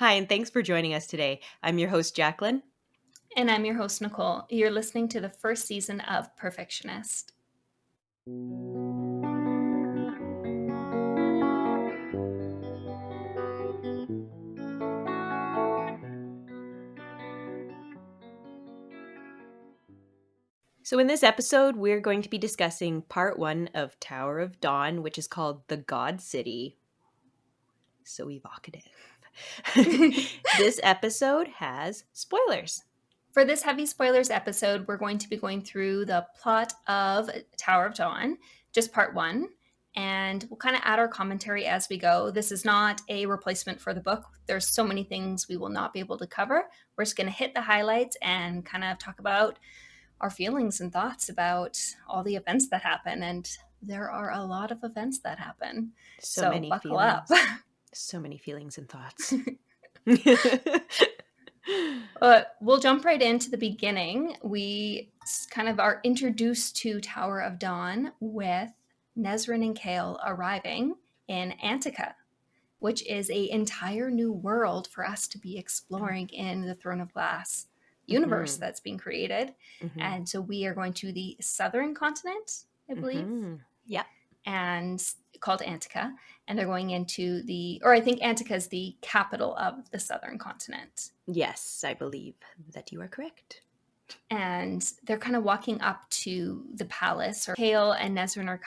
Hi, and thanks for joining us today. I'm your host, Jacqueline. And I'm your host, Nicole. You're listening to the first season of Perfictionist. So, in this episode, we're going to be discussing part one of Tower of Dawn, which is called The God City. So evocative. This episode has spoilers. For this heavy spoilers episode, we're going to be going through the plot of Tower of Dawn, just part one, and we'll kind of add our commentary as we go. This is not a replacement for the book. There's so many things we will not be able to cover. We're just going to hit the highlights and kind of talk about our feelings and thoughts about all the events that happen. And there are a lot of events that happen. So So many buckle feelings. up. So many feelings and thoughts. We'll jump right into the beginning. We kind of are introduced to Tower of Dawn with Nesrin and Kale arriving in Antica, which is an entire new world for us to be exploring in the Throne of Glass universe that's being created. And so we are going to the southern continent, I believe. Yeah. And called Antica. And they're going into I think Antica is the capital of the southern continent. Yes, I believe that you are correct. And they're kind of walking up to the palace. Or Kale and Nesrin are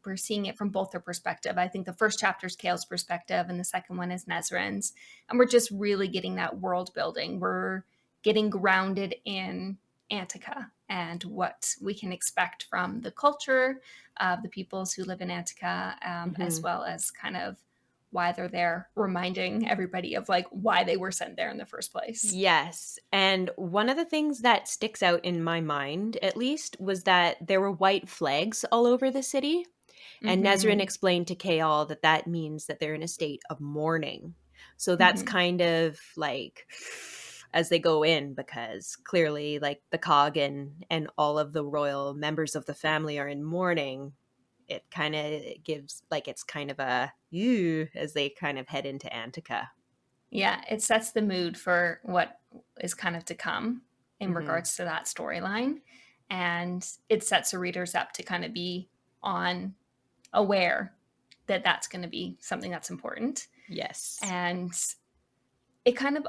we're seeing it from both their perspective. I think the first chapter is Kale's perspective and the second one is Nesrin's. And we're just really getting that world building. We're getting grounded in Antica and what we can expect from the culture of the peoples who live in Antica, as well as kind of why they're there, reminding everybody of why they were sent there in the first place. Yes. And one of the things that sticks out in my mind, at least, was that there were white flags all over the city. And Nesrin explained to Kale that that means that they're in a state of mourning. So that's kind of like as they go in, because clearly the Cog and all of the royal members of the family are in mourning. It kind of gives it's kind of a as they kind of head into Antica. Yeah, it sets the mood for what is kind of to come in regards to that storyline. And it sets the readers up to kind of be aware that that's going to be something that's important. Yes. And it kind of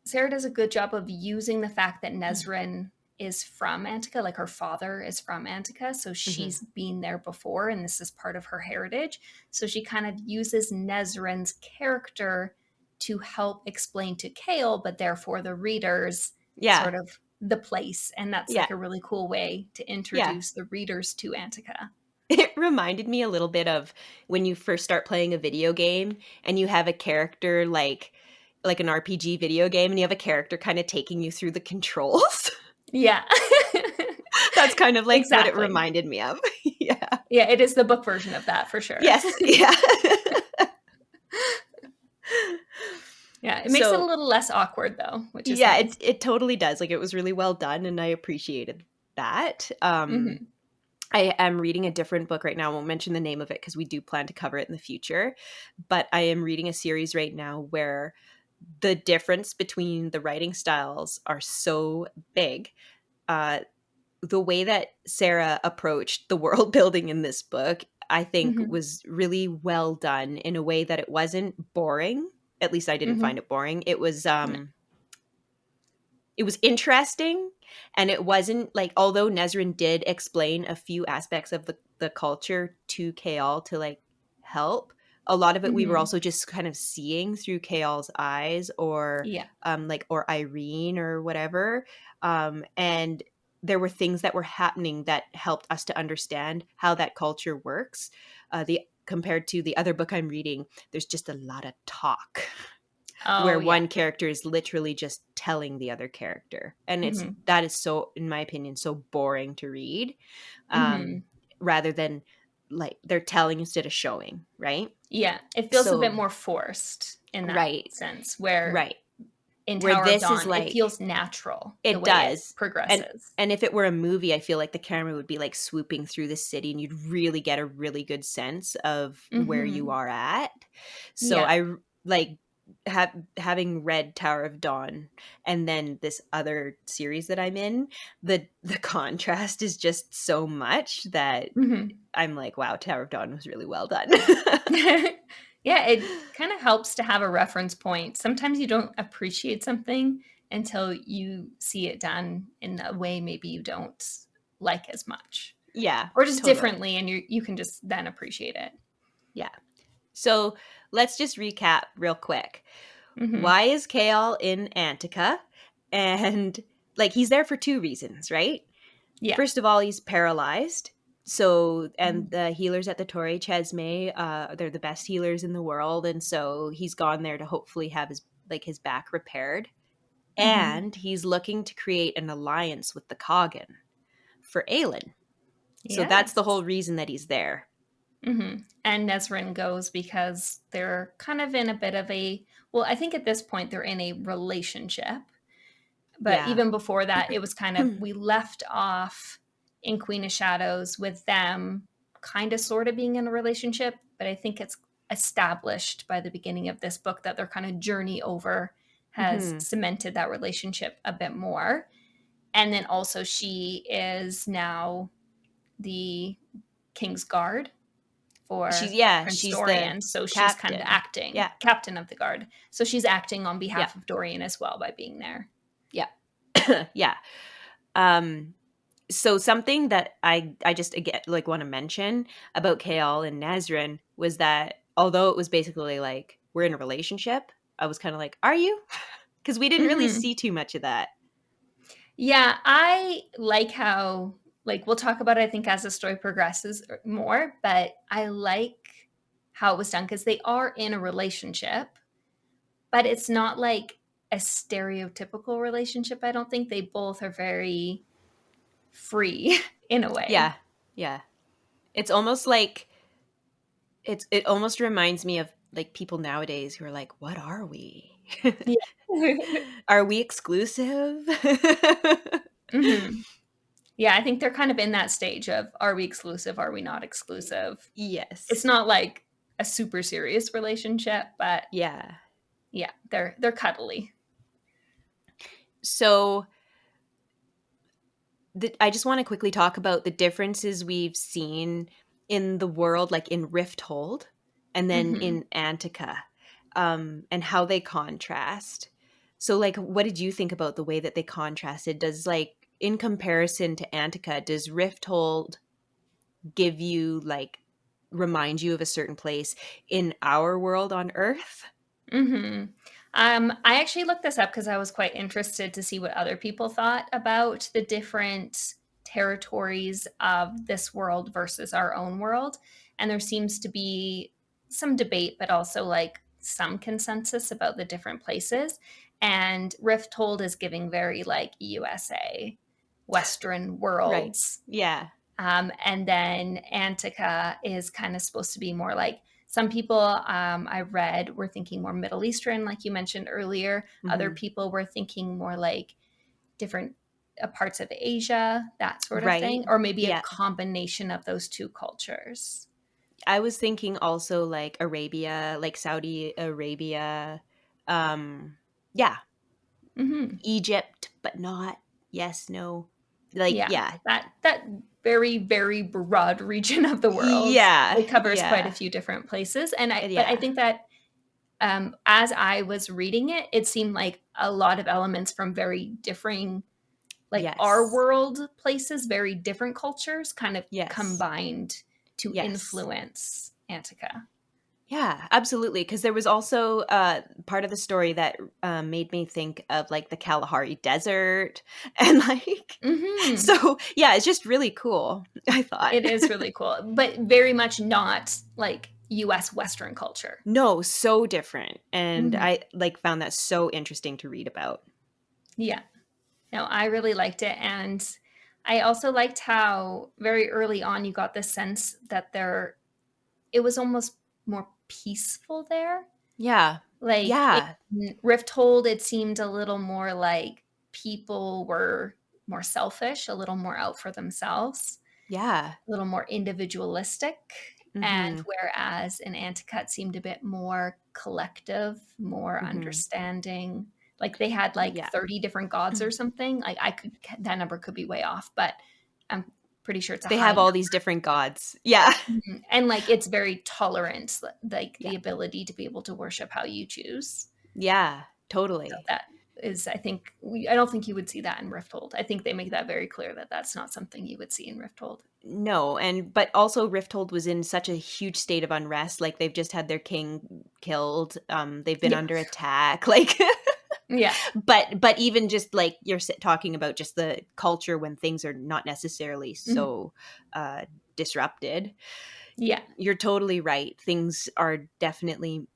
Sarah does a good job of using the fact that Nesrin is from Antica, like her father is from Antica, so she's been there before and this is part of her heritage. So she kind of uses Nesrin's character to help explain to Kale, but therefore the readers sort of the place. And that's a really cool way to introduce the readers to Antica. It reminded me a little bit of when you first start playing a video game and you have a character like an RPG video game and you have a character kind of taking you through the controls. Yeah. That's kind of like what it reminded me of. Yeah. Yeah, it is the book version of that for sure. Yes. Yeah. Yeah, it makes it a little less awkward though, which is nice. it totally does. It was really well done and I appreciated that. I am reading a different book right now. I won't mention the name of it because we do plan to cover it in the future. But I am reading a series right now where the difference between the writing styles are so big. The way that Sarah approached the world building in this book, I think was really well done in a way that it wasn't boring. At least I didn't find it boring. It was it was interesting, and it wasn't although Nesrin did explain a few aspects of the culture to Kale to help, a lot of it we were also just kind of seeing through Kale's eyes or or Irene or whatever. And there were things that were happening that helped us to understand how that culture works. Compared to the other book I'm reading, there's just a lot of talk. Where one character is literally just telling the other character. And that is so, in my opinion, so boring to read, rather than they're telling instead of showing, right? Yeah, it feels a bit more forced in that sense, where in Tower of Dawn, it feels natural. It the way does. It progresses. And if it were a movie, I feel like the camera would be swooping through the city and you'd really get a really good sense of where you are at. So having read Tower of Dawn and then this other series that I'm in, the contrast is just so much that Mhm. I'm like, wow, Tower of Dawn was really well done. Yeah, it kind of helps to have a reference point. Sometimes you don't appreciate something until you see it done in a way maybe you don't like as much, Yeah, or just totally. differently, and you can just then appreciate it. Yeah. So let's just recap real quick. Mhm. Why is Kale in Antica? And like he's there for two reasons, right? Yeah. First of all, he's paralyzed. So, and Mhm. the healers at the Torre Chesme, they're the best healers in the world, and so he's gone there to hopefully have his back repaired. Mhm. And he's looking to create an alliance with the Coggin for Aelin. So that's the Yes. whole reason that he's there. And Nesrin goes because they're kind of in a bit of a, well, I think at this point they're in a relationship. But Yeah. even before that, it was kind of, we left off in Queen of Shadows with them kind of sort of being in a relationship. But I think it's established by the beginning of this book that their kind of journey over has Hmm. cemented that relationship a bit more. And then also, she is now the King's Guard for Prince She's the Dorian. So she's kind of captain. acting, Yeah. captain of the guard. So she's acting on Yeah. behalf of Dorian as well by being there. Yeah. Yeah. Um so something that I just again like want to mention about Kael and Nazrin was that although it was basically like we're in a relationship, I was kind of like, are you? Because we didn't really Mm-hmm. see too much of that. Yeah, I like how, like, we'll talk about it, I think, as the story progresses more, but I like how it was done because they are in a relationship, but it's not like a stereotypical relationship. I don't think they both are very free in a Yeah. way. Yeah. It's almost like it almost reminds me of like people nowadays who are like, what are we? Yeah. Are we exclusive? hmm Yeah, I think they're kind of in that stage of, are we exclusive? Are we not exclusive? It's Yes. not like a super serious relationship, but Yeah. yeah, they're cuddly. So I just want to quickly talk about the differences we've seen in the world, like in Rifthold and then hmm in Antica, and how they contrast. So, like, what did you think about the way that they contrasted? Does, like, in comparison to Antica, does Rifthold give you, like, remind you of a certain place in our world on Earth? hmm I actually looked this up because I was quite interested to see what other people thought about the different territories of this world versus our own world. And there seems to be some debate, but also like some consensus about the different places. And Rifthold is giving very like USA, Western Right. worlds. Yeah. And then Antica is kind of supposed to be more like, some people I read were thinking more Middle Eastern, like you mentioned earlier. Other Hmm. people were thinking more like different parts of Asia, that sort of Right. thing, or maybe a Yeah. combination of those two cultures. I was thinking also like Arabia, like Saudi Arabia. Yeah, hmm Egypt, but not. Yes, no. Like, Yeah, yeah. that very very broad region of the world. Yeah, It covers quite a yeah. few different places, and I Yeah. think that as I was reading it, it seemed like a lot of elements from very differing, like our Yes. world places, very different cultures kind of Yes. combined to Yes. influence Antica. Yeah, absolutely. Because there was also part of the story that made me think of like the Kalahari Desert and like, hmm so yeah, it's just really cool, I thought. It is really cool, but very much not like US Western culture. No, so different. And hmm I like found that so interesting to read about. Yeah. No, I really liked it. And I also liked how very early on you got the sense that it was almost more peaceful there. Yeah. Like Yeah. in Rifthold, it seemed a little more like people were more selfish, a little more out for themselves, Yeah. a little more individualistic. And Mhm. whereas in Anticut seemed a bit more collective, more Hmm. understanding. Like they had like Yeah. 30 different gods or something. Like I could, that number could be way off, but I'm pretty sure it's a They high have all these different gods. Yeah. number. And like it's very tolerant, like Yeah. the ability to be able to worship how you choose. Yeah, So totally. that is, I think, I don't think you would see that in Rifthold. I think they make that very clear that that's not something you would see in Rifthold. No, and but also Rifthold was in such a huge state of unrest. Like they've just had their king killed. They've been Yeah. under attack. Like, Yeah. but even just like you're talking about just the culture when things are not necessarily Mhm. so disrupted. Yeah. You're totally right. Things are definitely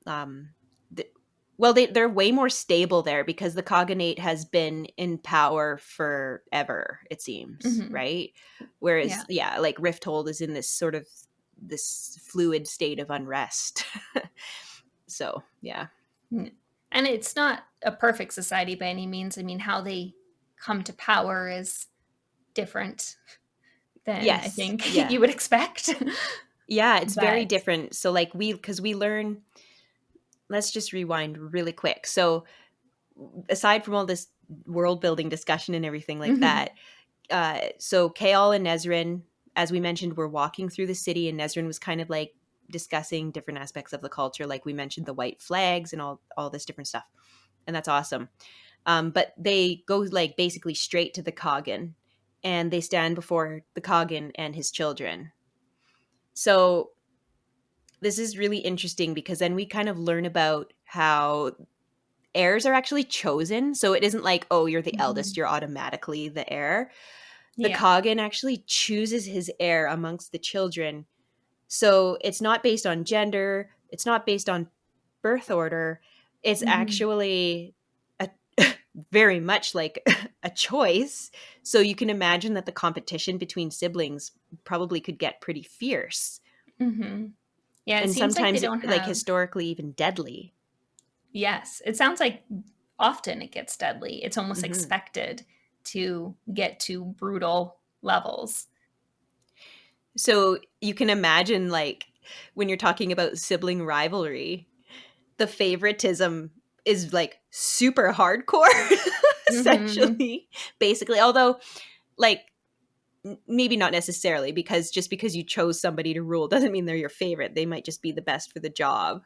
th- well, they're way more stable there because the Cognate has been in power forever, it seems, Hmm. right? Whereas, Yeah. yeah, like Rifthold is in this sort of this fluid state of unrest. So, yeah. Mm. And it's not a perfect society by any means. I mean, how they come to power is different than I Yes. think Yeah. you would expect. Yeah, it's very But different. So like because we learn, let's just rewind really quick. So aside from all this world building discussion and everything like mhm. that, so Kaol and Nezrin, as we mentioned, were walking through the city, and Nezrin was kind of like discussing different aspects of the culture, like we mentioned the white flags and all this different stuff, and that's awesome. But they go like basically straight to the Coggin, and they stand before the Coggin and his children. So this is really interesting because then we kind of learn about how heirs are actually chosen. So it isn't like, oh, you're the eldest, Mhm. you're automatically the heir. The Yeah. Coggin actually chooses his heir amongst the children. So it's not based on gender, it's not based on birth order. It's Mhm. actually a very much like a choice. So you can imagine that the competition between siblings probably could get pretty fierce Mhm. Yeah, it and seems like they sometimes don't like have. historically even deadly. Yes, it sounds like often it gets deadly. It's almost Hmm. expected to get to brutal levels. So you can imagine like when you're talking about sibling rivalry, the favoritism is like super hardcore Mhm. essentially, basically, although like maybe not necessarily, because just because you chose somebody to rule doesn't mean they're your favorite. They might just be the best for the job.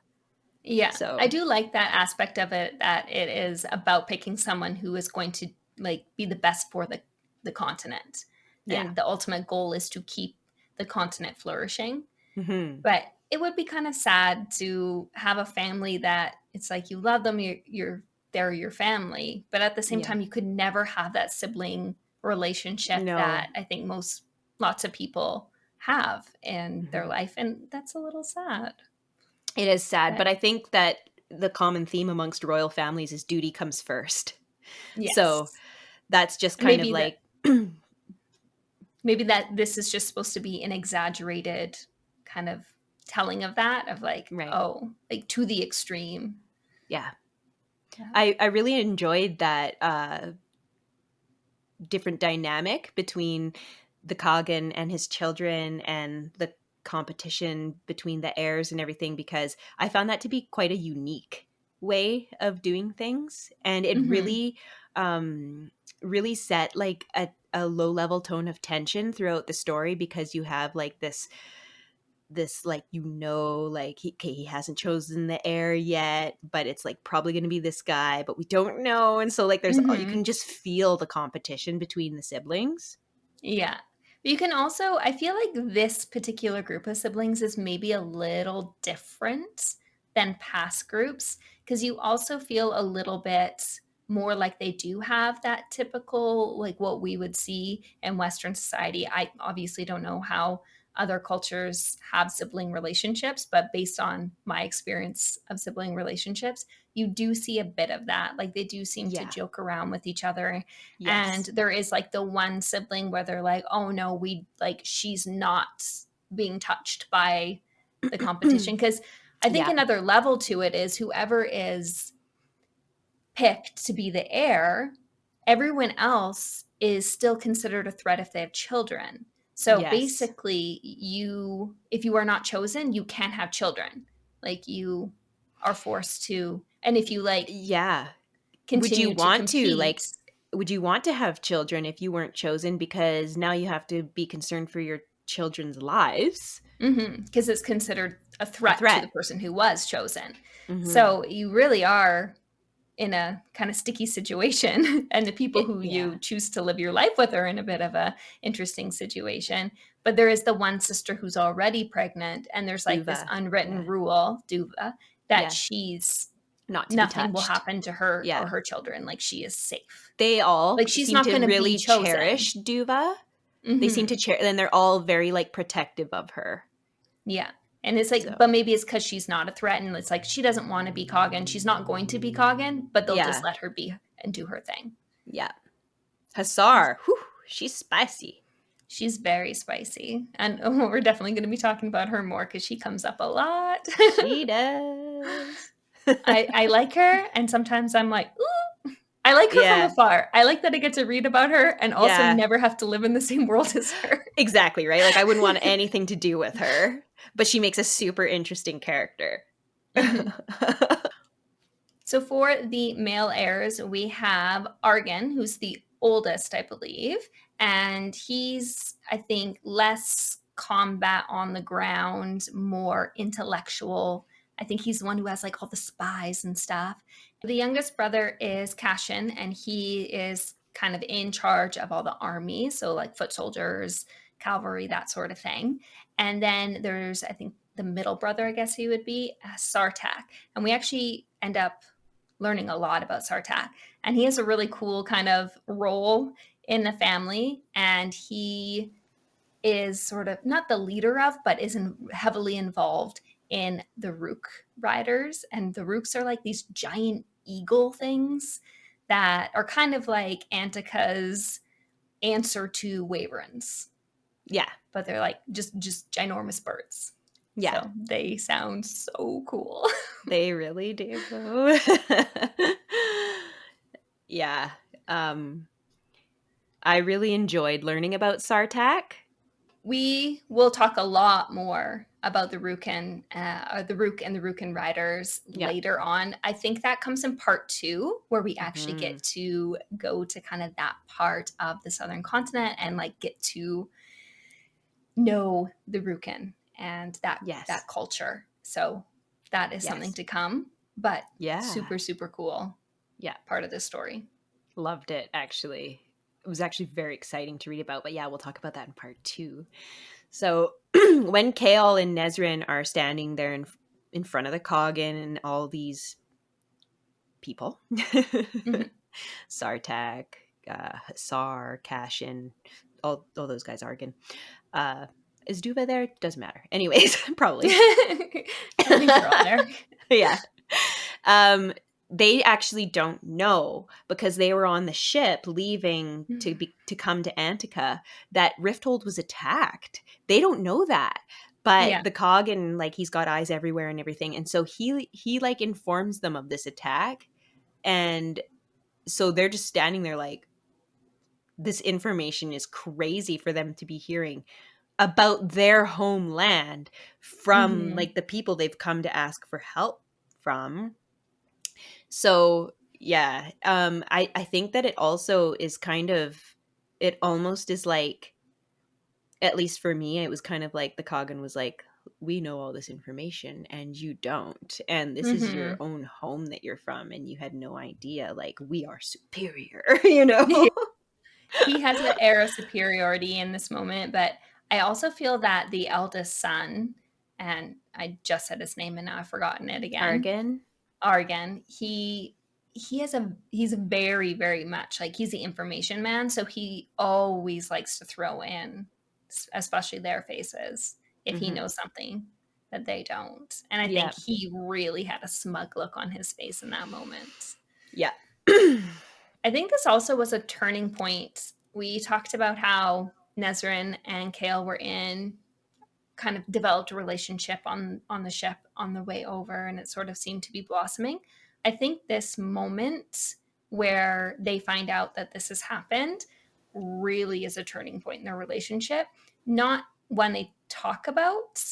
Yeah, I So do like that aspect of it, that it is about picking someone who is going to like be the best for the continent. yeah. And the ultimate goal is to keep the continent flourishing. Hmm. But it would be kind of sad to have a family that it's like you love them, they're your family, but at the same Yeah. time you could never have that sibling relationship No. that I think lots of people have in their Hmm. life, and that's a little sad. It is sad, But but I think that the common theme amongst royal families is duty comes first. So yes. that's just And kind of like maybe that this is just supposed to be an exaggerated kind of telling of that, of like, right. oh, like to the extreme. Yeah. Yeah. I really enjoyed that different dynamic between the Coggin and his children and the competition between the heirs and everything, because I found that to be quite a unique way of doing things, and it Hmm. um really set like a low level tone of tension throughout the story, because you have like this like, like he hasn't chosen the heir yet, but it's like probably going to be this guy, but we don't know, and so like there's you Hmm. can just feel the competition between the siblings. Yeah. But you can also, I feel like this particular group of siblings is maybe a little different than past groups, because you also feel a little bit more like they do have that typical, like what we would see in Western society. I obviously don't know how other cultures have sibling relationships, but based on my experience of sibling relationships, you do see a bit of that. Like they do seem to Yeah. joke around with each other, and Yes. there is like the one sibling where they're like, oh no, we like she's not being touched by the competition. Because I think Yeah. another level to it is whoever is picked to be the heir, everyone else is still considered a threat if they have children. So Yes. basically, if you are not chosen, you can't have children. Like you are forced to, and if you like Yeah. Would you continue to want to, compete. like, would you want to have children if you weren't chosen? Because now you have to be concerned for your children's lives. Because it's considered a A threat to threat. the person who was chosen. Mhm. So you really are in a kind of sticky situation, and the people who Yeah. you choose to live your life with are in a bit of a interesting situation. But there is the one sister who's already pregnant, and there's like this Duva. unwritten Yeah. rule, Duva, that Yeah. she's Not to be nothing will touched. happen to her or Yeah. her children. Like she is safe. They all Like she's seem not to going to be really chosen. cherish Duva. They seem to Hmm. and they're all very, like, protective of her. Yeah. And it's like, So, but maybe it's because she's not a threat, and it's like she doesn't want to be Coggin. She's not going to be Coggin, but they'll just yeah. let her be and do her thing. Yeah. Hussar. Whew, she's spicy. She's very spicy. And we're definitely going to be talking about her more because she comes up a lot. She does. I like her, and sometimes I'm like, ooh. I like her from Yeah. afar. I like that I get to read about her and also Yeah. never have to live in the same world as her. Exactly, right? Like, I wouldn't want anything to do with her, but she makes a super interesting character. Mhm. So for the male heirs, we have Argan, who's the oldest, I believe, and he's, I think, less combat on the ground, more intellectual. I think he's the one who has like all the spies and stuff. The youngest brother is Cashin, and he is kind of in charge of all the army, so like foot soldiers, cavalry, that sort of thing. And then there's, I think, the middle brother, I guess he would be, Sartak. And we actually end up learning a lot about Sartak. And he has a really cool kind of role in the family. And he is sort of not the leader of, but is heavily involved in the Rook riders. And the Rooks are like these giant eagle things that are kind of like Antika's answer to Waverns, Yeah. but they're like just ginormous birds. Yeah. So they sound so cool. They really do. Yeah. Um, I really enjoyed learning about Sartak. We will talk a lot more about the Rookin, or the Rook and the Rookin riders Yeah. later on. I think that comes in part 2, where we actually Mhm. get to go to kind of that part of the southern continent and like get to know the Rookin and Yes. that culture. So that is something Yes. to come, but Yeah. super super cool Yeah. part of the story. Loved it, actually. It was actually very exciting to read about, but yeah, we'll talk about that in part 2. So when Kale and Nezrin are standing there in front of the Coggin and all these people, Mhm. Sartak, Hussar, Cashin, all those guys, Argan. Uh, is Duva there? Doesn't matter. Anyways, probably. I think they're all there. Yeah. Um, they actually don't know because they were on the ship leaving to come to Antica that Rifthold was attacked. They don't know that. But Yeah. the Coggin, like, he's got eyes everywhere and everything. And so he like informs them of this attack. And so they're just standing there like, this information is crazy for them to be hearing about their homeland from Hmm. like the people they've come to ask for help from. So yeah, I think that it also is kind of, it almost is like, at least for me, it was kind of like the Coggin was like, we know all this information and you don't, and this is your Hmm. own home that you're from and you had no idea, like, we are superior, you know. He has the air of superiority in this moment, but I also feel that the eldest son, and I just said his name and now I've forgotten it again, Argan. Argan, he's very, very much like he's the information man, so he always likes to throw in, especially their faces, if he Hmm. knows something that they don't. And I Yeah. think he really had a smug look on his face in that moment. Yeah. I think this also was a turning point. We talked about how Nezrin and Kale were in kind of developed a relationship on the ship on the way over, and it sort of seemed to be blossoming. I think this moment where they find out that this has happened really is a turning point in their relationship. Not one they talk about,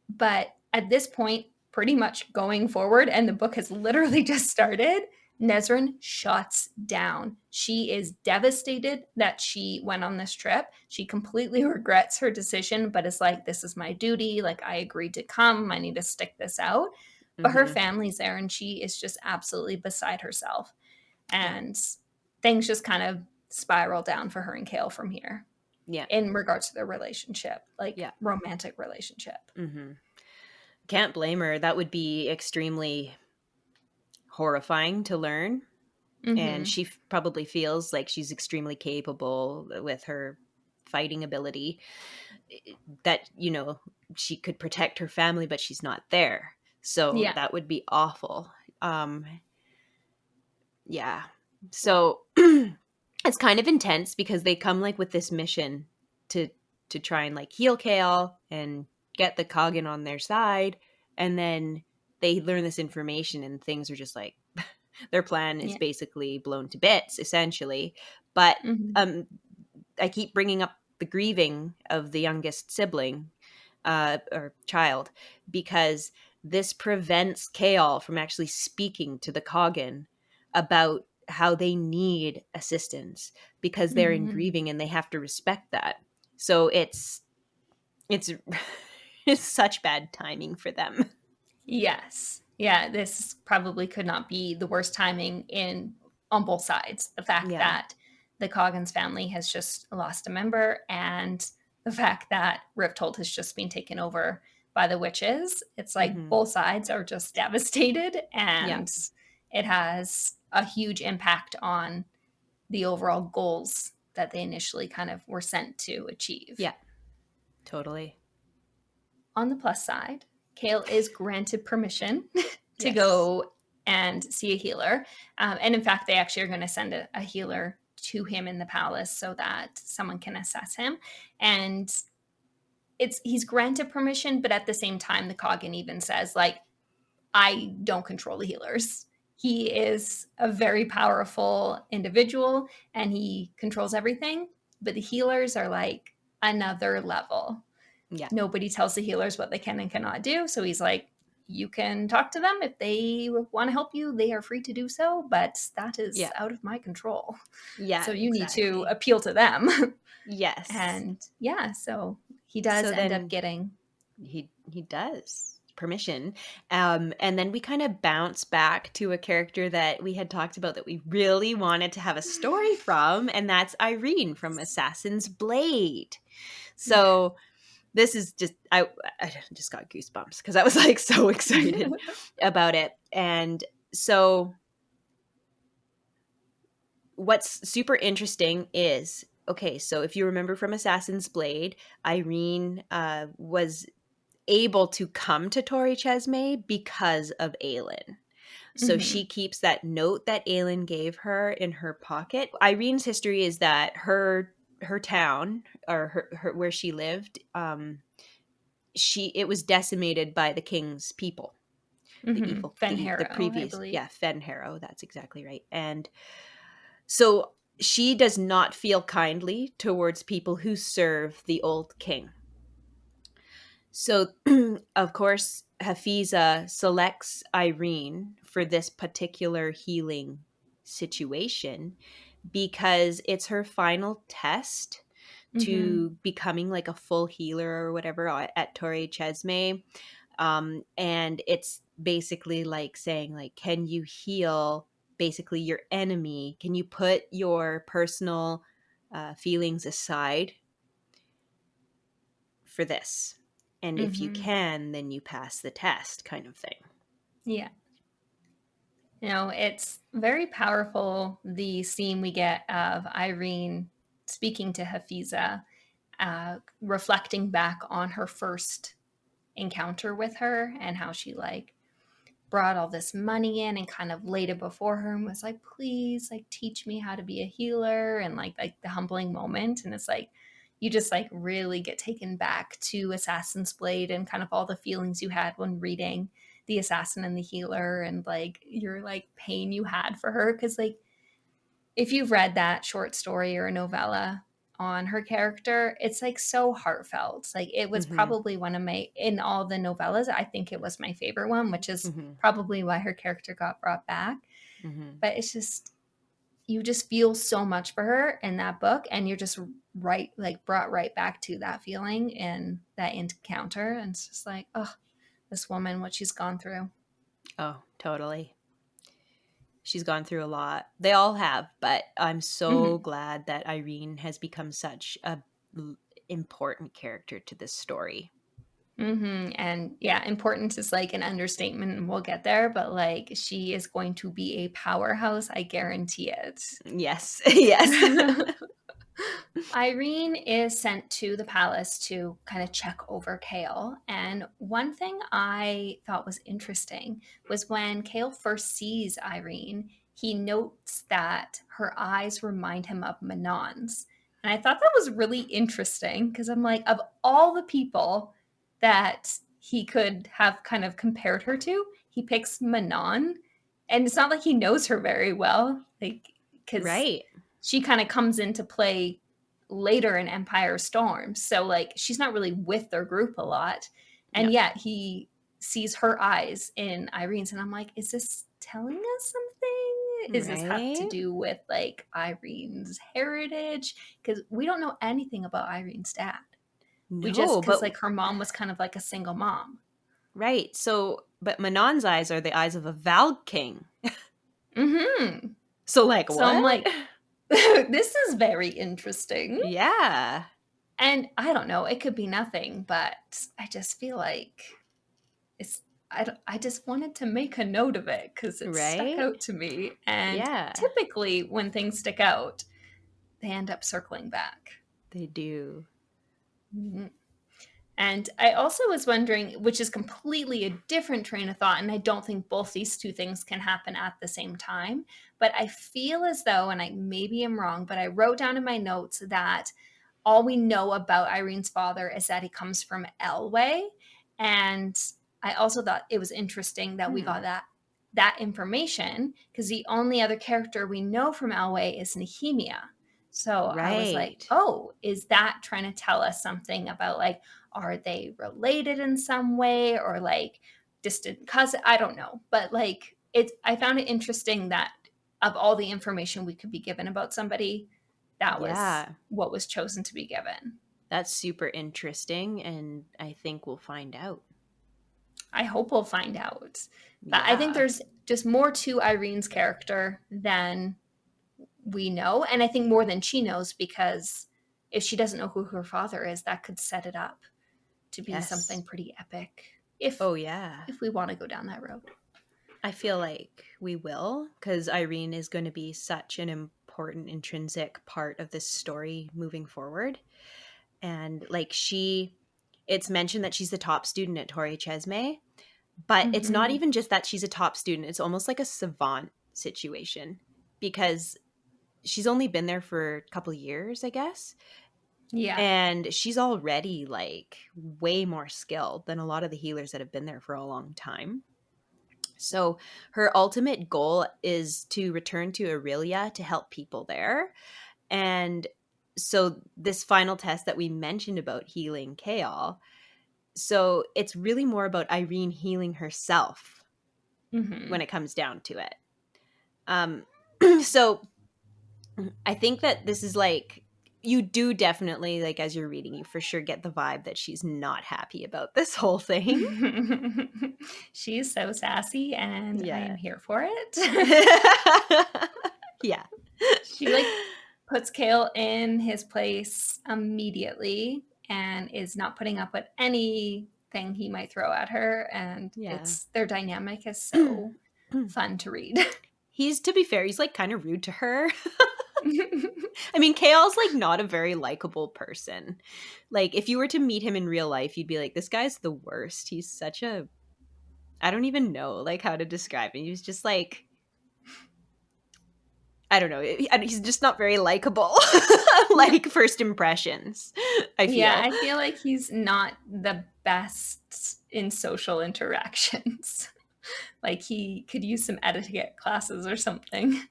but at this point, pretty much going forward, and the book has literally just started, Nesrin shuts down. She is devastated that she went on this trip. She completely regrets her decision, but is like, this is my duty. Like, I agreed to come. I need to stick this out. But her Mhm. family's there, and she is just absolutely beside herself. Yeah. And things just kind of spiral down for her and Kale from here Yeah. in regards to their relationship, like Yeah. romantic relationship. Mhm. Can't blame her. That would be extremely horrifying to learn, and Mm-hmm. she probably feels like she's extremely capable with her fighting ability, that, she could protect her family, but she's not there. So Yeah. that would be awful. Um, yeah. So it's kind of intense because they come like with this mission to try and like heal Kale and get the Coggin on their side, and then they learn this information and things are just like their plan is Yeah. basically blown to bits essentially. But Mm-hmm. um I keep bringing up the grieving of the youngest sibling, or child, because this prevents Kaol from actually speaking to the Coggin about how they need assistance because they're in Mm-hmm. grieving and they have to respect that. So it's it's such bad timing for them. Yes. Yeah, this probably could not be the worst timing in on both sides. The fact Yeah. that the Coggins family has just lost a member, and the fact that Rifthold has just been taken over by the witches. It's like Hmm. both sides are just devastated, Yeah. and it has a huge impact on the overall goals that they initially kind of were sent to achieve. Yeah. Totally. On the plus side, Kale is granted permission to Yes. go and see a healer. And in fact, they actually are going to send a healer to him in the palace so that someone can assess him. And he's granted permission, but at the same time, the Coggin even says, like, I don't control the healers. He is a very powerful individual and he controls everything, but the healers are like another level. Yeah. Nobody tells the healers what they can and cannot do. So he's like, you can talk to them. If they want to help you, they are free to do so, but that is Yeah. out of my control. Yeah, So you need to exactly. appeal to them. Yes. And yeah, so he does So end up then getting. he does permission, and then we kind of bounce back to a character that we had talked about that we really wanted to have a story from, and that's Irene from Assassin's Blade. Yeah. So this is just I just got goosebumps because I was like so excited about it. And so what's super interesting is, okay, so if you remember from Assassin's Blade, Irene was able to come to Tori Chesme because of Aelin. So Mm-hmm. she keeps that note that Aelin gave her in her pocket. Irene's history is that her town, or her where she lived, it was decimated by the king's people, Mm-hmm. the Harrow, I previous, believe. yeah, Fenharrow, that's exactly right. And so she does not feel kindly towards people who serve the old king. So, of course, Hafiza selects Irene for this particular healing situation because it's her final test Mm-hmm. to becoming like a full healer or whatever at Torre Chesme. And it's basically like saying, like, can you heal basically your enemy? Can you put your personal feelings aside for this? And if you Mm-hmm. can, then you pass the test, kind of thing. Yeah. It's very powerful, the scene we get of Irene speaking to Hafiza, reflecting back on her first encounter with her and how she like brought all this money in and kind of laid it before her and was like, please, like, teach me how to be a healer, and like the humbling moment. And it's like you just like really get taken back to Assassin's Blade and kind of all the feelings you had when reading the assassin and the healer, and like your like pain you had for her, because like if you've read that short story or a novella, on her character. It's like so heartfelt. Like it was Mhm. probably one of my, in all the novellas, I think it was my favorite one, which is Mhm. probably why her character got brought back. Mhm. But it's just, you just feel so much for her in that book, and you're just right, like brought right back to that feeling and that encounter. And it's just like, oh, this woman, what she's gone through. Oh, totally. She's gone through a lot. They all have, but I'm so Hmm. glad that Irene has become such a l- important character to this story. And yeah, importance is like an understatement, and we'll get there, but like she is going to be a powerhouse. I guarantee it. Yes. Yes. Irene is sent to the palace to kind of check over Kale. And one thing I thought was interesting was when Kale first sees Irene, he notes that her eyes remind him of Manon's. And I thought that was really interesting because I'm like, of all the people that he could have kind of compared her to, he picks Manon. And it's not like he knows her very well, like, because Right. she kind of comes into play later in Empire Storm. So like she's not really with their group a lot. No. And yet he sees her eyes in Irene's, and I'm like, is this telling us something? Is this have to Right? do with like Irene's heritage? Because we don't know anything about Irene's dad. We just, No, because but like her mom was kind of like a single mom. right. So, but Manon's eyes are the eyes of a Valg king. Mm-hmm. So, like, So I'm what? like, this is very interesting. Yeah. And I don't know, it could be nothing, but I just feel like it's, I just wanted to make a note of it because it stuck Right? out to me. And Yeah, typically, when things stick out, they end up circling back. they do. Mhm. And I also was wondering, which is completely a different train of thought, and I don't think both these two things can happen at the same time. But I feel as though, and I maybe am wrong, but I wrote down in my notes that all we know about Irene's father is that he comes from Elway. And I also thought it was interesting that we got Hmm. that information because the only other character we know from Elway is Nehemia. So I was like, Right. oh, is that trying to tell us something about like, are they related in some way or like distant cousin? I don't know. But like it's, I found it interesting that of all the information we could be given about somebody, that was Yeah. what was chosen to be given. That's super interesting, and I think we'll find out. I hope we'll find out. But I think Yeah. there's just more to Irene's character than we know. And I think more than she knows, because if she doesn't know who her father is, that could set it up to be something Yes. pretty epic if Oh, yeah. if we want to go down that road. I feel like we will, because Irene is going to be such an important intrinsic part of this story moving forward. And like it's mentioned that she's the top student at Torre Chesme, but it's not Mm-hmm. even just that she's a top student. It's almost like a savant situation because she's only been there for a couple years, I guess. Yeah. And she's already like way more skilled than a lot of the healers that have been there for a long time. So her ultimate goal is to return to Aurelia to help people there. And so this final test that we mentioned about healing Kaol, so it's really more about Irene healing herself Mm-hmm. when it comes down to it. Um, so I think that this is like you do definitely like as you're reading, you for sure get the vibe that she's not happy about this whole thing. She's so sassy, and I am Yeah. here for it. Yeah. She like puts Kale in his place immediately and is not putting up with anything he might throw at her. And Yeah. it's, their dynamic is so fun to read. He's, to be fair, he's like kind of rude to her. I mean, Kale's like not a very likable person. Like, if you were to meet him in real life, you'd be like, this guy's the worst. He's such a, I don't even know like how to describe him. He's just like, I don't know. He's just not very likable. Like first impressions, I Yeah, feel. I feel like he's not the best in social interactions. Like he could use some etiquette classes or something.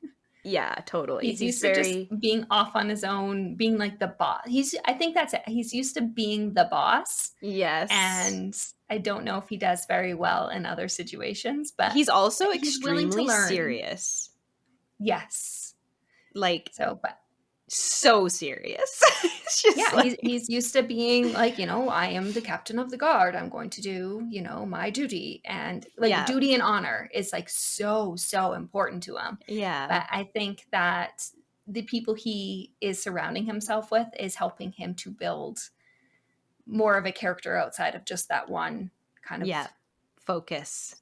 Yeah, totally. He's He's used to just very being off on his own, being like the boss. I think that's it. He's used to being the boss. yes. And I don't know if he does very well in other situations, but He's also he's willing to extremely learn. serious. Yes. Like, So, but so serious. It's just yeah, like he's used to being like, I am the captain of the guard. I'm going to do, my duty. And like yeah. duty and honor is like so, so important to him. Yeah. But I think that the people he is surrounding himself with is helping him to build more of a character outside of just that one kind Yeah. of. Focus.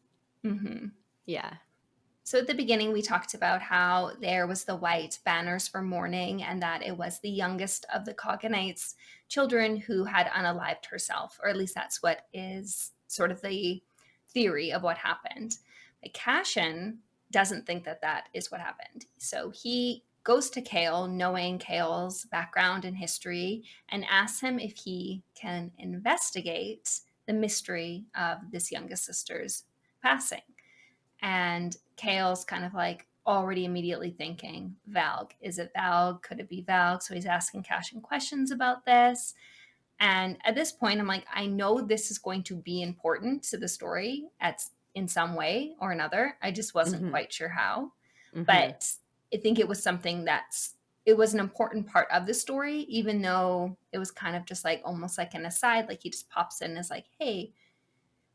Mhm. Yeah. So at the beginning, we talked about how there was the white banners for mourning and that it was the youngest of the Coganites children who had unalived herself, or at least that's what is sort of the theory of what happened. But Cashin doesn't think that that is what happened. So he goes to Kale, knowing Kale's background and history, and asks him if he can investigate the mystery of this youngest sister's passing. And Kale's kind of like already immediately thinking, Valg. Is it Valg? Could it be Valg? So he's asking Cashin questions about this. And at this point, I'm like, I know this is going to be important to the story in some way or another. I just wasn't Mhm. quite sure how. Mhm. But I think it was something it was an important part of the story, even though it was kind of just like almost like an aside, like he just pops in as like, hey,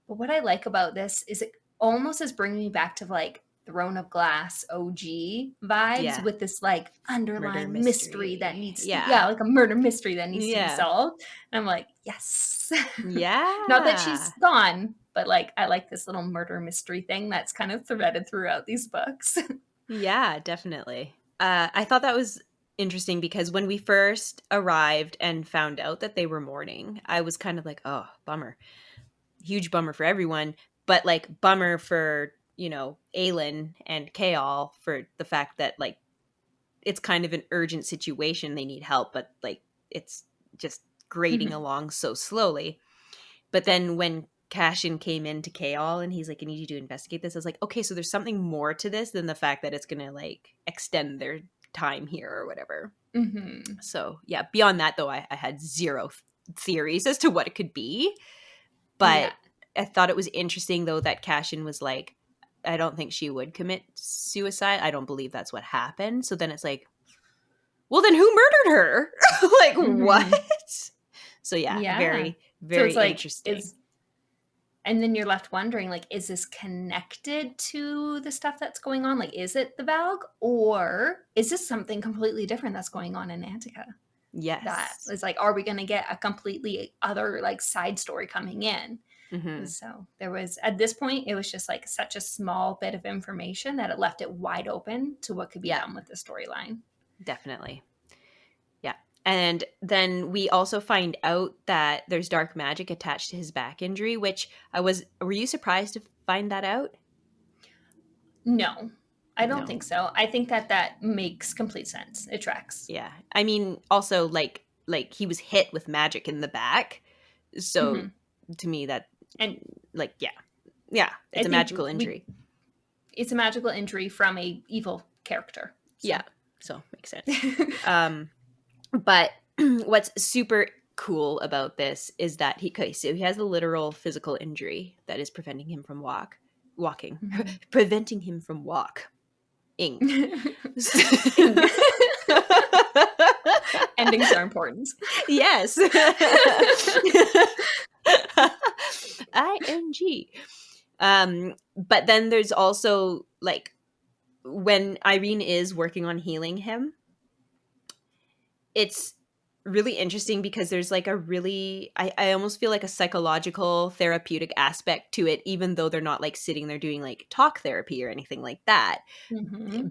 but what I like about this is it almost is bringing me back to like Throne of Glass OG vibes Yeah. with this like Murder underlying mystery that mystery. needs, Yeah. yeah, like a murder mystery that needs to be Yeah. solved. And I'm like, yes. Not that Yeah. she's gone, but like I like this little murder mystery thing that's kind of threaded throughout these books. Yeah, definitely. I thought that was interesting because when we first arrived and found out that they were mourning, I was kind of like, oh, bummer. Huge bummer for everyone, but like bummer for, Aelin and Kaol for the fact that like it's kind of an urgent situation. They need help, but like it's just grading Mhm. along so slowly. But then when Cashin came into Kaol and he's like, I need you to investigate this, I was like, okay, so there's something more to this than the fact that it's gonna like extend their time here or whatever. Mhm. So yeah, beyond that though, I had zero theories as to what it could be. But Yeah. I thought it was interesting though that Cashin was like, I don't think she would commit suicide. I don't believe that's what happened. So then it's like, well, then who murdered her? Like, what? Mhm. So yeah, Yeah. very, So very it's like, interesting. and then you're left wondering, like, is this connected to the stuff that's going on? Like, is it the Valg? Or is this something completely different that's going on in Antica? That Yes. is like, are we going to get a completely other, like, side story coming in? Hmm. So there was, at this point, it was just like such a small bit of information that it left it wide open to what could be Yeah, done with the storyline. definitely. Yeah. And then we also find out that there's dark magic attached to his back injury, which were you surprised to find that out? No, I don't No. think so. I think that that makes complete sense. It tracks. Yeah. I mean, also like he was hit with magic in the back. So Hmm. to me that And like yeah. Yeah, I it's a think magical we injury. it's a magical injury from a evil character. Yeah. So So makes sense. But what's super cool about this is that he has a literal physical injury that is preventing him from walking, Mhm. preventing him from ing. Ing. Endings are important. Yes. ing. But then there's also like when Irene is working on healing him, it's really interesting because there's like a really I almost feel like a psychological therapeutic aspect to it, even though they're not like sitting there doing like talk therapy or anything like that. Hmm.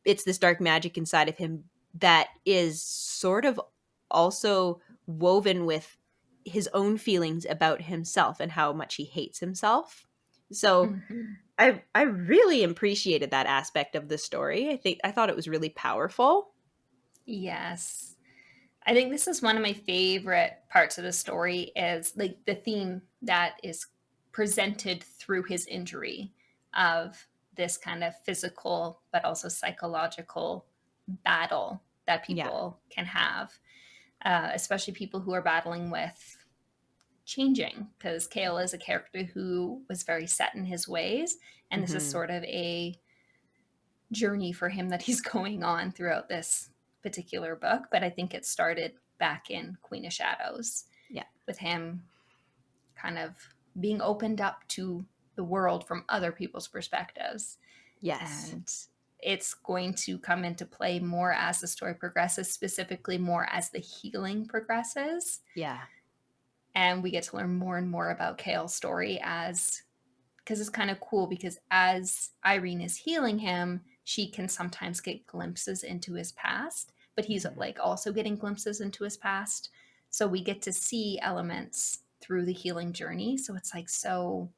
It's this dark magic inside of him that is sort of also woven with his own feelings about himself and how much he hates himself. So Hmm. I really appreciated that aspect of the story. I thought it was really powerful. Yes. I think this is one of my favorite parts of the story is like the theme that is presented through his injury of this kind of physical but also psychological battle that Yeah. people can have, especially people who are battling with changing, because Kale is a character who was very set in his ways, and this is Hmm. sort of a journey for him that he's going on throughout this particular book. But I think it started back in Queen of Shadows Yeah. with him kind of being opened up to the world from other people's perspectives. Yes. And it's going to come into play more as the story progresses, specifically more as the healing progresses. Yeah. And we get to learn more and more about Kale's story, as because it's kind of cool, because as Irene is healing him, she can sometimes get glimpses into his past, but he's Hmm. like also getting glimpses into his past. So we get to see elements through the healing journey. So it's like, so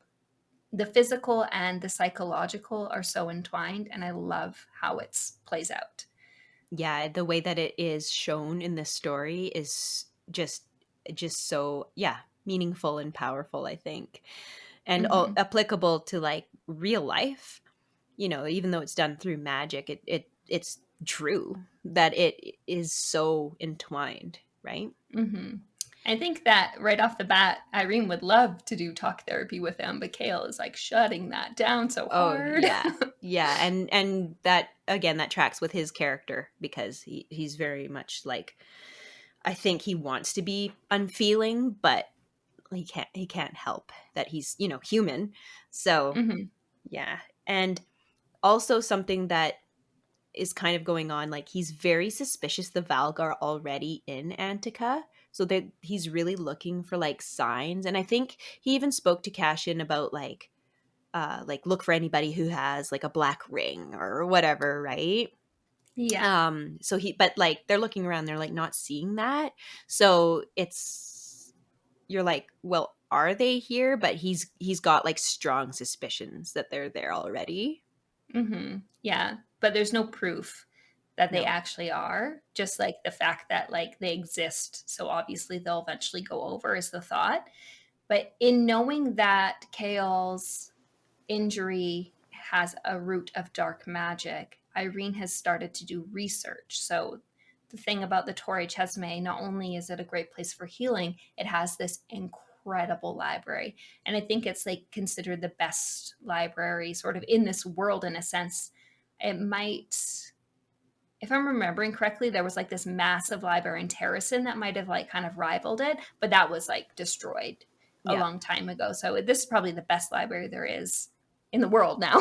the physical and the psychological are so entwined, and I love how it plays out. Yeah, the way that it is shown in the story is just so, yeah, meaningful and powerful, I think. And Mm-hmm. applicable to like real life. Even though it's done through magic, it's true that it is so entwined, right? Mm-hmm. I think that right off the bat, Irene would love to do talk therapy with him, but Kale is like shutting that down so Oh, hard. yeah. Yeah, and that again, that tracks with his character because he's very much like, I think he wants to be unfeeling, but he can't help that he's, human. So, Mm-hmm. yeah. And also something that is kind of going on, like he's very suspicious the Valg are already in Antica. So that he's really looking for like signs. And I think he even spoke to Cassian about like look for anybody who has like a black ring or whatever, right? Yeah. So but like they're looking around, they're like not seeing that. So you're like, well, are they here? But he's got like strong suspicions that they're there already. Mm-hmm. Yeah. But there's no proof that they No. actually are, just like the fact that like they exist. So obviously they'll eventually go over is the thought. But in knowing that Chaol's injury has a root of dark magic, Irene has started to do research. So the thing about the Torre Chesme, not only is it a great place for healing, it has this incredible library. And I think it's like considered the best library sort of in this world in a sense. It might, if I'm remembering correctly, there was like this massive library in Terracin that might have like kind of rivaled it, but that was like destroyed a Yeah. long time ago. So this is probably the best library there is in the world now,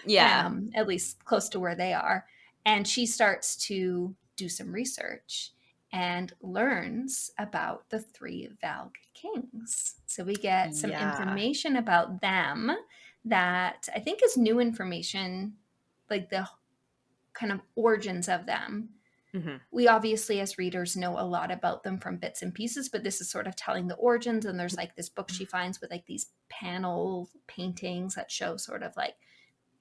Yeah. at least close to where they are. And she starts to do some research and learns about the three Valg kings. So we get some Yeah. information about them that I think is new information, like the kind of origins of them. Hmm. We obviously, as readers, know a lot about them from bits and pieces, but this is sort of telling the origins. And there's like this book she finds with like these panel paintings that show sort of like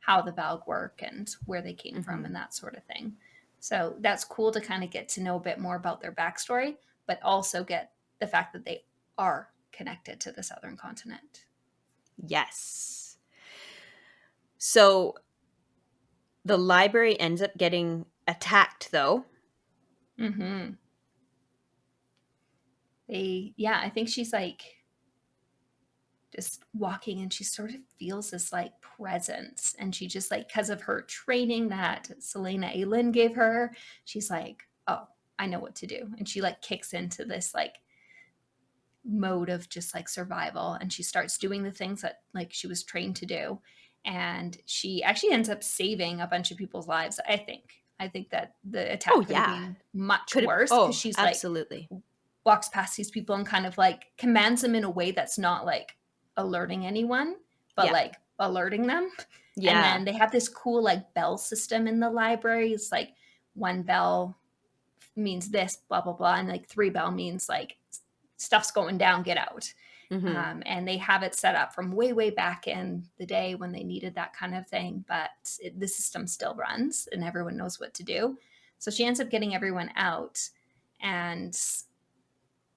how the Valg work and where they came from Hmm. and that sort of thing. So that's cool to kind of get to know a bit more about their backstory, but also get the fact that they are connected to the southern continent. Yes. So the library ends up getting attacked, though. Mm-hmm. Yeah, I think she's like just walking and she sort of feels this like presence, and she just like, because of her training that Selena Aylin gave her, she's like, oh, I know what to do. And she like kicks into this like mode of just like survival, and she starts doing the things that like she was trained to do, and she actually ends up saving a bunch of people's lives. I think that the Oh, attack could have yeah. been much Could have. worse, because Oh, she's like absolutely. walks past these people and kind of like commands them in a way that's not like alerting anyone, but Yeah. like alerting them. And Yeah. then they have this cool like bell system in the library. It's like one bell means this, blah, blah, blah. And like three bell means like stuff's going down, get out. Hmm. And they have it set up from way, way back in the day when they needed that kind of thing. But the system still runs and everyone knows what to do. So she ends up getting everyone out. And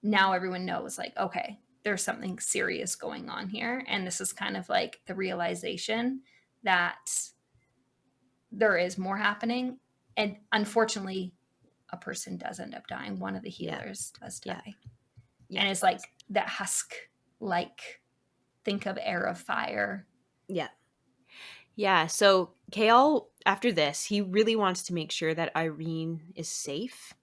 now everyone knows, like, okay, there's something serious going on here. And this is kind of like the realization that there is more happening. And unfortunately, a person does end up dying. One of the Yeah. healers does Yeah. die. Yeah. And it's like that husk, like, think of Air of Fire. Yeah. Yeah. So Kale, after this, he really wants to make sure that Irene is safe.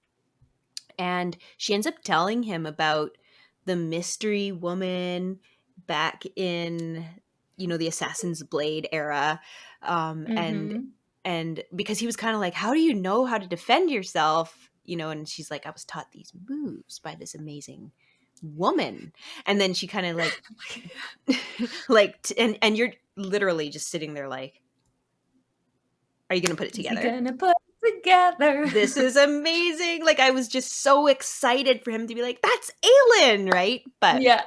And she ends up telling him about the mystery woman back in, the Assassin's Blade era. Um, and Mm-hmm. and because he was kind of like, how do you know how to defend yourself? And she's like, I was taught these moves by this amazing woman. And then she kind of like and you're literally just sitting there like, are you gonna put it Is he together? gonna put it together? This is amazing. Like, I was just so excited for him to be like, that's Aelin, right? But Yeah.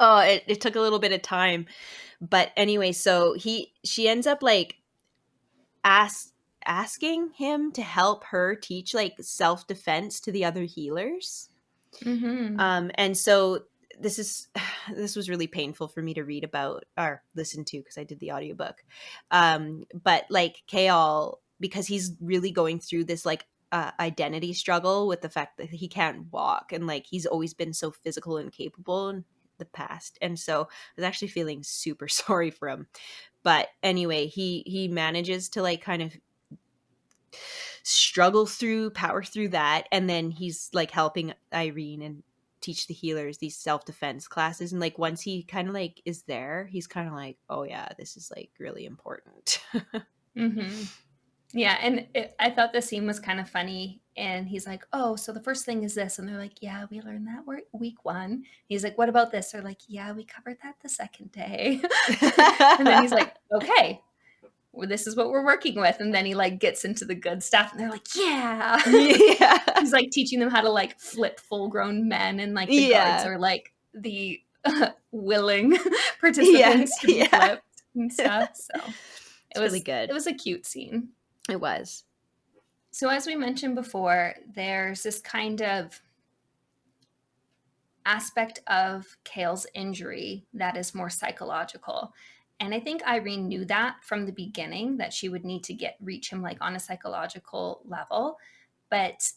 oh, it took a little bit of time. But anyway, so she ends up like ask asking him to help her teach like self-defense to the other healers. Mm-hmm. And so this is this was really painful for me to read about or listen to because I did the audiobook. But like Kaol, because he's really going through this like identity struggle with the fact that he can't walk and like he's always been so physical and capable in the past. And so I was actually feeling super sorry for him. But anyway, he manages to like kind of power through that, and then he's like helping Irene and teach the healers these self-defense classes. And like once he kind of like is there, he's kind of like, oh yeah, this is like really important. Mm-hmm. Yeah, and I thought the scene was kind of funny. And he's like, "Oh, so the first thing is this," and they're like, "Yeah, we learned that week one." He's like, "What about this?" They're like, "Yeah, we covered that the second day." And then he's like, "Okay, well, this is what we're working with." And then he like gets into the good stuff, and they're like, "Yeah." Yeah. He's like teaching them how to like flip full-grown men, and like the guards Yeah. are like the willing Yeah. participants to be Yeah. flipped and stuff. So it It's really was good. it was a cute scene. It was. So, as we mentioned before, there's this kind of aspect of Kale's injury that is more psychological. And I think Irene knew that from the beginning, that she would need to reach him like on a psychological level. But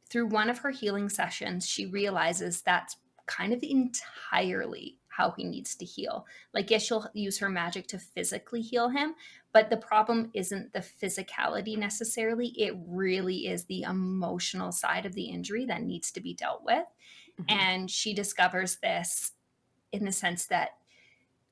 through one of her healing sessions, she realizes that's kind of entirely how he needs to heal. Like, yes, she'll use her magic to physically heal him, but the problem isn't the physicality necessarily. It really is the emotional side of the injury that needs to be dealt with. Mhm. And she discovers this in the sense that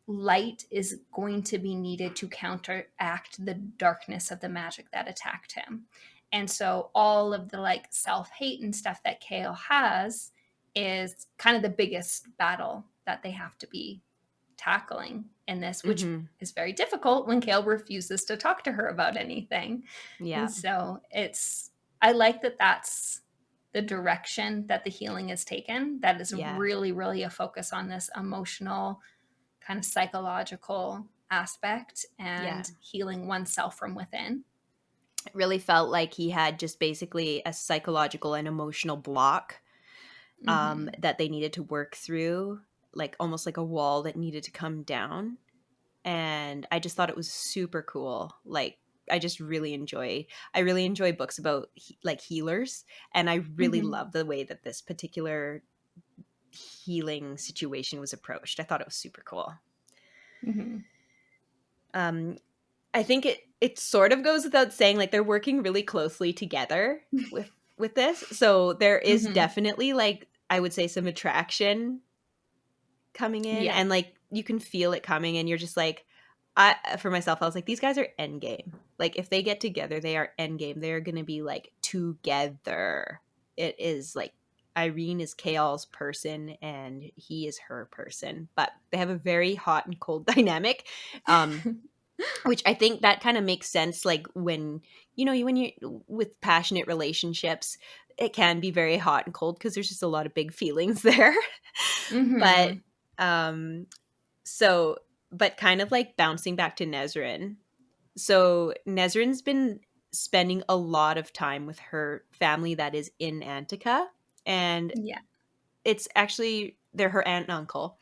light is going to be needed to counteract the darkness of the magic that attacked him. And so all of the like self-hate and stuff that Kale has is kind of the biggest battle that they have to be tackling in this, which Mhm. is very difficult when Kale refuses to talk to her about anything. Yeah. And so I like that that's the direction that the healing is taken. That is Yeah. really, really a focus on this emotional kind of psychological aspect Yeah. and healing oneself from within. It really felt like he had just basically a psychological and emotional block Mm-hmm. that they needed to work through, like almost like a wall that needed to come down. And I just thought it was super cool. Like I really enjoy books about like healers, and I really Mm-hmm. love the way that this particular healing situation was approached. I thought it was super cool. Mm-hmm. Um, I think it sort of goes without saying, like they're working really closely together with this. So there is Mm-hmm. definitely like I would say some attraction coming in, Yeah. and like you can feel it coming, and you're just like, I for myself I was like, these guys are endgame. Like if they get together, they are endgame. They're gonna be like together. It is like Irene is Kaol's person and he is her person, but they have a very hot and cold dynamic. Which I think that kind of makes sense, like when when you with passionate relationships, it can be very hot and cold because there's just a lot of big feelings there. But Mm-hmm. um so but kind of like bouncing back to Nezrin. So Nezrin's been spending a lot of time with her family that is in Antica, and Yeah. it's actually they're her aunt and uncle.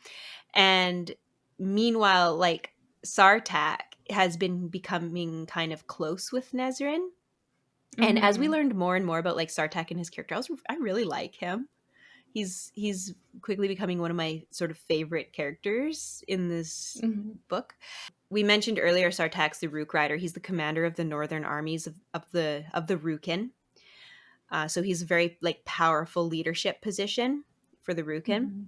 And meanwhile, like Sartak has been becoming kind of close with Nezrin. And as we Mm-hmm. learned more and more about like Sartak and his character, I really like him. He's quickly becoming one of my sort of favorite characters in this Mm-hmm. book. We mentioned earlier Sartak's the Rook Rider. He's the commander of the northern armies of the Rukin. So he's a very like powerful leadership position for the Rukin.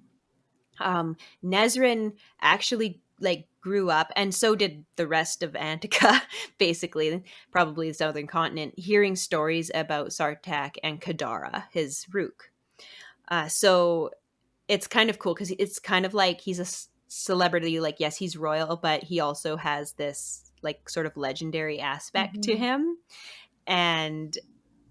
Mm-hmm. Nezrin actually like grew up, and so did the rest of Antica, basically, probably the southern continent, hearing stories about Sartak and Kadara, his Rook. So it's kind of cool because it's kind of like he's a celebrity. Like, yes, he's royal, but he also has this like sort of legendary aspect to Mm-hmm. him. And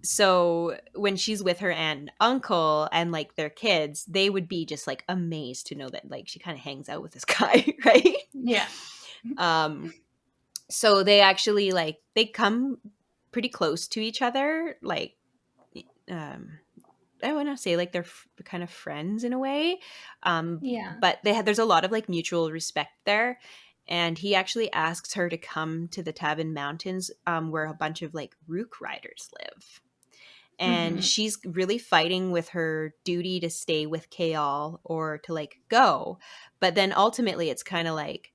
so when she's with her aunt and uncle and like their kids, they would be just like amazed to know that like she kind of hangs out with this guy, right? Yeah. um so they actually like they come pretty close to each other, like um I want to say like they're kind of friends in a way. Yeah. But there's a lot of like mutual respect there. And he actually asks her to come to the Tabin Mountains, where a bunch of like Rook riders live. And Mm-hmm. she's really fighting with her duty to stay with Kaal or to like go. But then ultimately it's kind of like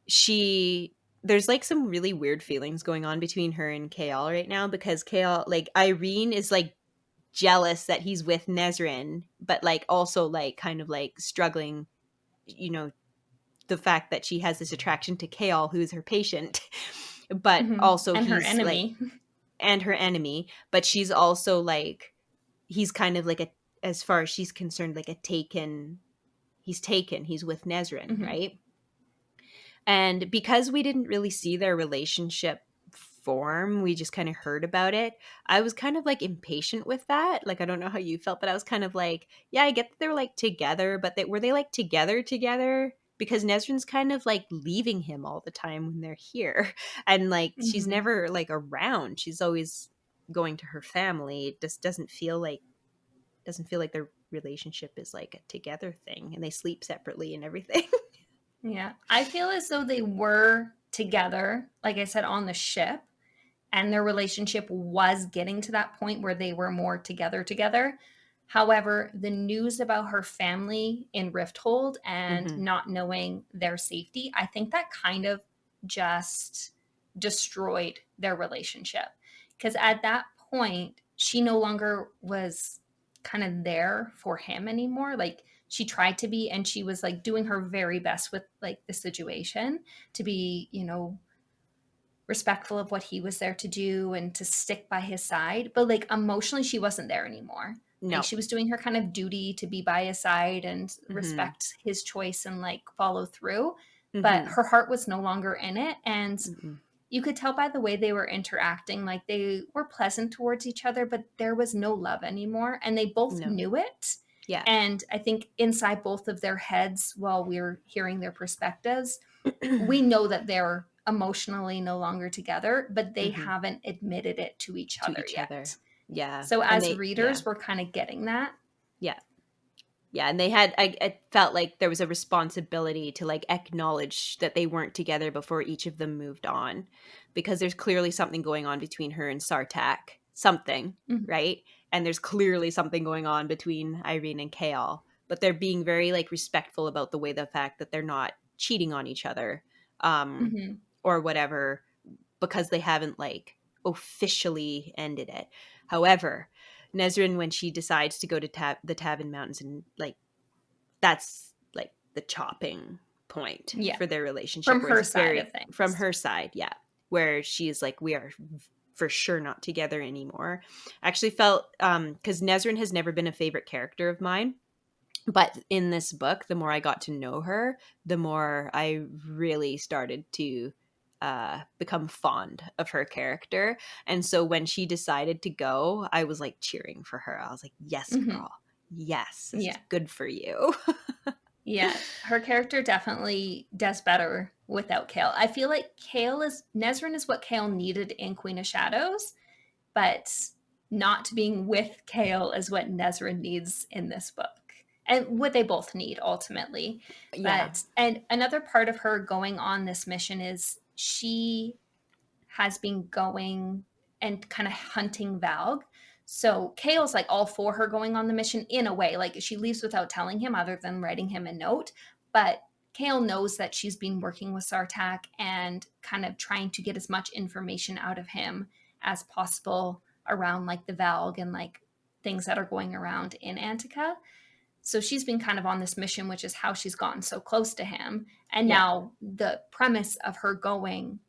she there's like some really weird feelings going on between her and Kaal right now, because Kaal, like Irene is like jealous that he's with Nezrin, but like also like kind of like struggling, you know, the fact that she has this attraction to Kaal, who's her patient, but Mm-hmm. also And her he's like, enemy. and her enemy, but she's also like, he's kind of like a, as far as she's concerned, like a taken, he's with Nezrin, Mm-hmm. right? And because we didn't really see their relationship form, we just kind of heard about it. I was kind of like impatient with that. Like, I don't know how you felt, but I was kind of like, yeah, I get that they're like together, but were they like together? Because Nezrin's kind of like leaving him all the time when they're here. And like, she's Mm-hmm. never like around. She's always going to her family. It just doesn't feel like their relationship is like a together thing, and they sleep separately and everything. Yeah. I feel as though they were together, like I said, on the ship, and their relationship was getting to that point where they were more together. However, the news about her family in Rifthold and Hmm. not knowing their safety, I think that kind of just destroyed their relationship. Because at that point, she no longer was kind of there for him anymore. Like, she tried to be, and she was like doing her very best with like the situation to be, respectful of what he was there to do and to stick by his side. But like emotionally, she wasn't there anymore. Like, No. she was doing her kind of duty to be by his side and Hmm. respect his choice and like follow through. But Hmm. her heart was no longer in it. And Mm-mm. you could tell by the way they were interacting, like they were pleasant towards each other, but there was no love anymore. And they both No. knew it. Yeah. And I think inside both of their heads, while we were hearing their perspectives, we know that they're emotionally no longer together, but they Hmm. haven't admitted it to each To other each other. yet. Yeah. So And as yeah. readers, we're kind of getting that. Yeah. Yeah. And they had, I felt like there was a responsibility to like acknowledge that they weren't together before each of them moved on, because there's clearly something going on between her and Sartak. Something, Mhm. right? And there's clearly something going on between Irene and Kaal, but they're being very like respectful about the fact that they're not cheating on each other, um, Mhm. or whatever, because they haven't like officially ended it. However, Nezrin, when she decides to go to the Tavin Mountains, and like that's like the chopping point Yeah. for their relationship, From where her it's side very of from things. her side, yeah, where she's like, we are for sure not together anymore. I actually felt, because Nezrin has never been a favorite character of mine, but in this book, the more I got to know her, the more I really started to become fond of her character. And so when she decided to go, I was like cheering for her. I was like, yes, Mhm. girl. Yes, this is Yeah. good for you. Yeah. Her character definitely does better without Kale. I feel like Nezrin is what Kale needed in Queen of Shadows, but not being with Kale is what Nezrin needs in this book. and what they both need ultimately. Yeah. And another part of her going on this mission is she has been going and kind of hunting Valg. So Kale's like all for her going on the mission in a way. Like she leaves without telling him other than writing him a note. But Kale knows that she's been working with Sartak and kind of trying to get as much information out of him as possible around like the Valg and like things that are going around in Antica. So she's been kind of on this mission, which is how she's gotten so close to him. And Yeah. now the premise of her going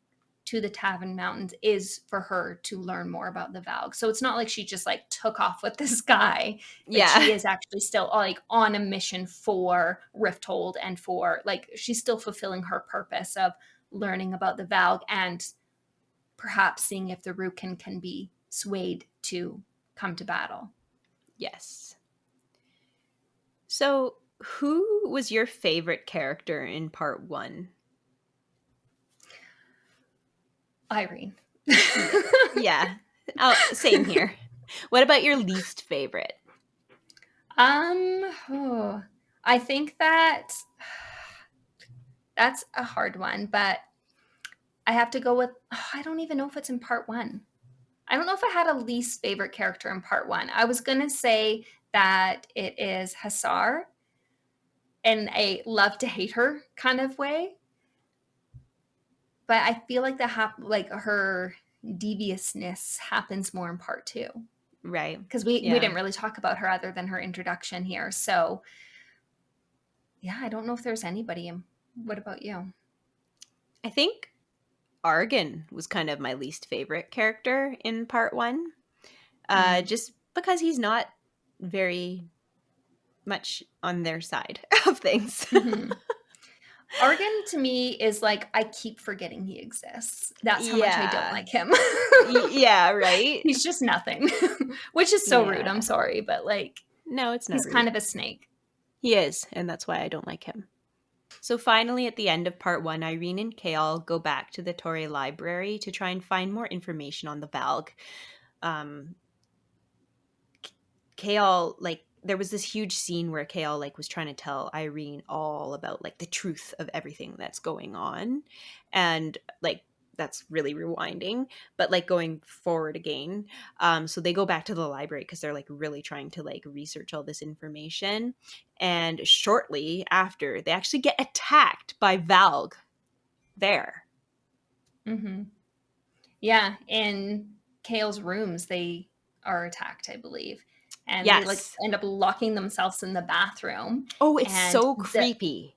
to the Tavern Mountains is for her to learn more about the Valg. So it's not like she just like took off with this guy. Like Yeah. she is actually still like on a mission for Rifthold and for like she's still fulfilling her purpose of learning about the Valg and perhaps seeing if the Rukin can be swayed to come to battle. Yes. So, who was your favorite character in part 1? Irene. Yeah. Oh, same here. What about your least favorite? I think that's a hard one, but I have to go with, I don't even know if it's in part 1. I don't know if I had a least favorite character in part 1. I was going to say that it is Hassar in a love to hate her kind of way. But I feel like like her deviousness happens more in part 2. Right. Because we didn't really talk about her other than her introduction here. So yeah, I don't know if there's anybody. What about you? I think Argan was kind of my least favorite character in part 1. Just because he's not very much on their side of things. Mm-hmm. Argan to me is like, I keep forgetting he exists. That's how much I don't like him. Yeah, right? He's just nothing, which is so rude. I'm sorry, but like, no, it's not he's rude. kind of a snake. He is, and that's why I don't like him. So finally, at the end of part 1, Irene and Kale go back to the Torre Library to try and find more information on the Valg. Kale, like, there was this huge scene where Kale, like, was trying to tell Irene all about, like, the truth of everything that's going on. And, like, that's really rewinding. But, like, going forward again, so they go back to the library because they're, like, really trying to, like, research all this information. And shortly after, they actually get attacked by Valg there. Mm-hmm. Yeah, in Kale's rooms, they are attacked, I believe. And they like end up locking themselves in the bathroom. Oh, it's and so creepy.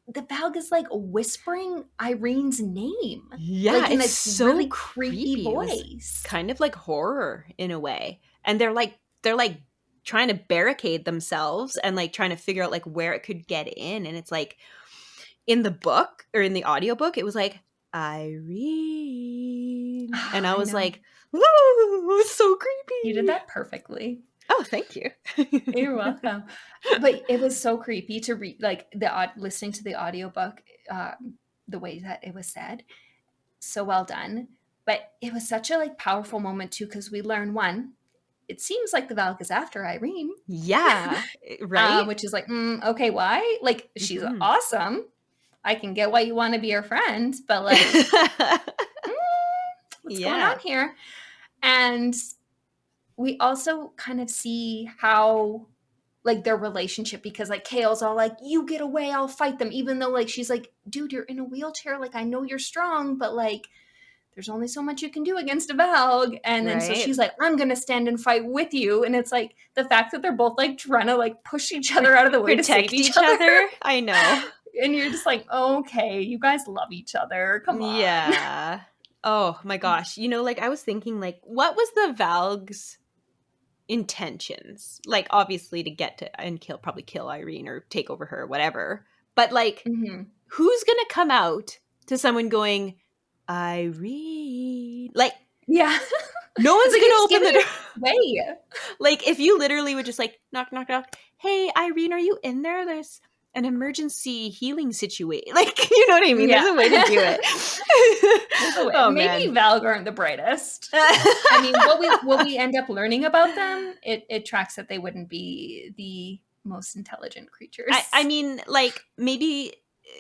The Valg is like whispering Irene's name. Yeah, like in it's a so really creepy voice. Kind of like horror in a way. And they're like trying to barricade themselves and like trying to figure out like where it could get in. And it's like in the book or in the audiobook, it was like Irene. And I was like, woo, it's so creepy. You did that perfectly. Oh, thank you. You're welcome. But it was so creepy to read, like listening to the audiobook, the way that it was said. So well done. But it was such a like powerful moment too, because we learn one, it seems like the Valk is after Irene. Yeah, right. Which is like, okay, why? Like, she's awesome. I can get why you want to be her friend, but like, what's going on here? And we also kind of see how like their relationship, because like Kale's all like, you get away, I'll fight them, even though like she's like, dude, you're in a wheelchair, like I know you're strong, but like there's only so much you can do against a Valg. And then so she's like, I'm gonna stand and fight with you. And it's like the fact that they're both like trying to like push each other out of the way to save each other. I know. And you're just like, okay, you guys love each other, come on. Yeah. Oh my gosh. You know, like I was thinking like, what was the Valg's intentions? Like obviously to get to and probably kill Irene or take over her or whatever, but like who's gonna come out to someone going Irene, like no one's gonna open the door. Like if you literally would just like knock knock knock, hey Irene, are you in there? There's an emergency healing situation. Like, you know what I mean? There's a way to do it. Maybe Valg aren't the brightest. I mean, what we end up learning about them, it tracks that they wouldn't be the most intelligent I creatures. mean, like, maybe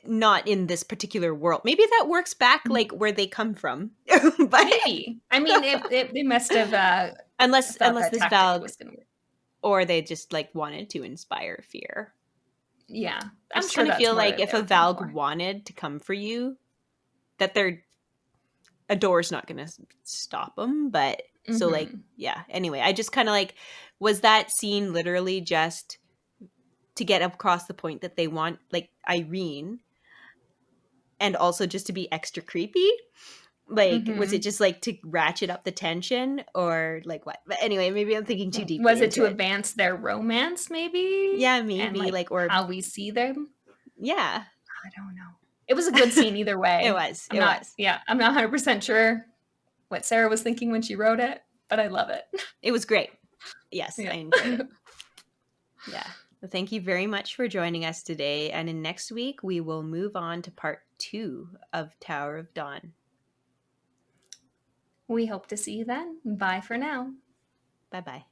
not in this particular world. Maybe that works back, like, where they come from. But Maybe. I mean, they must have thought unless that this tactic Valg was going to work. or they just, like, wanted to inspire fear. Yeah, I I'm just sure kinda that's feel more like what if they a were going Valg for. wanted to come for you, that a door's not gonna stop them. But so, like, Hmm. yeah, anyway, I just kinda, like, was that scene literally just to get across the point that they want, like, Irene, and also just to be extra creepy? Like, was it Hmm. just, like, to ratchet up the tension, or, like, what? But anyway, maybe I'm thinking too Was deeply it into to it. advance their romance, maybe? Yeah, And maybe, like like, or how we see them? yeah. I don't know. It was a good scene either It way. was, it was. I'm not 100% sure what Sarah was thinking when she wrote it, but I love it. It was great. Yes, Yeah. I enjoyed it. Yeah. Well, thank you very much for joining us today, and in next week, we will move on to part 2 of Tower of Dawn. We hope to see you then. Bye for now. Bye-bye.